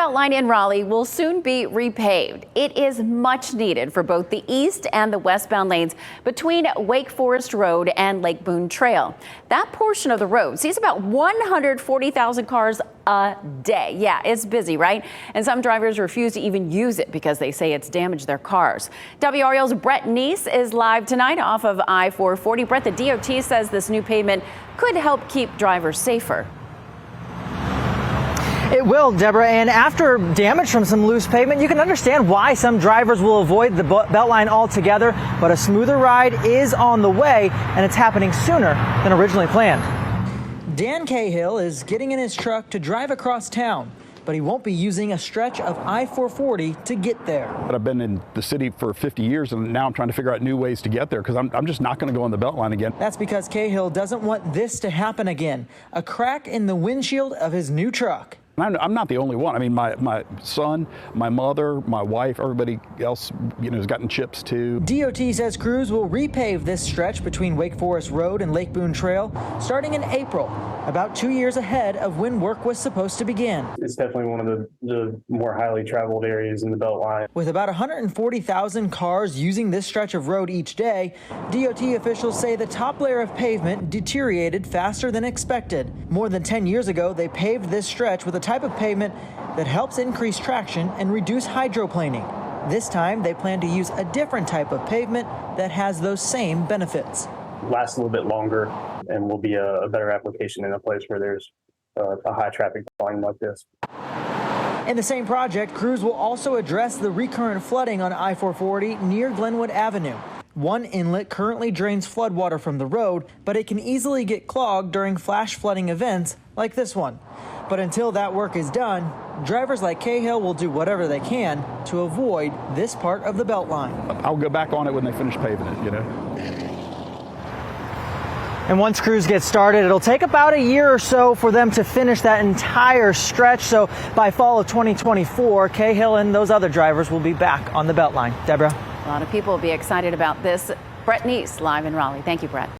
Beltline in Raleigh will soon be repaved. It is much needed for both the east and the westbound lanes between Wake Forest Road and Lake Boone Trail. That portion of the road sees about 140,000 cars a day. Yeah, it's busy, right? And some drivers refuse to even use it because they say it's damaged their cars. WRAL's Brett Neese is live tonight off of I-440. Brett, the DOT says this new pavement could help keep drivers safer. It will, Deborah, and after damage from some loose pavement, you can understand why some drivers will avoid the Beltline altogether, but a smoother ride is on the way, and it's happening sooner than originally planned. Dan Cahill is getting in his truck to drive across town, but he won't be using a stretch of I-440 to get there. I've been in the city for 50 years, and now I'm trying to figure out new ways to get there because I'm just not going to go on the Beltline again. That's because Cahill doesn't want this to happen again, a crack in the windshield of his new truck. I'm not the only one. I mean, my son, my mother, my wife, everybody else, has gotten chips too. DOT says crews will repave this stretch between Wake Forest Road and Lake Boone Trail starting in April, about 2 years ahead of when work was supposed to begin. It's definitely one of the more highly traveled areas in the Beltline. With about 140,000 cars using this stretch of road each day, DOT officials say the top layer of pavement deteriorated faster than expected. More than 10 years ago, they paved this stretch with a type of pavement that helps increase traction and reduce hydroplaning. This time, they plan to use a different type of pavement that has those same benefits. Lasts a little bit longer and will be a better application in a place where there's a high traffic volume like this. In the same project, crews will also address the recurrent flooding on I-440 near Glenwood Avenue. One inlet currently drains floodwater from the road, but it can easily get clogged during flash flooding events like this one. But until that work is done, drivers like Cahill will do whatever they can to avoid this part of the Beltline. I'll go back on it when they finish paving it, And once crews get started, it'll take about a year or so for them to finish that entire stretch. So by fall of 2024, Cahill and those other drivers will be back on the Beltline. Deborah? A lot of people will be excited about this. Brett Neese, live in Raleigh. Thank you, Brett.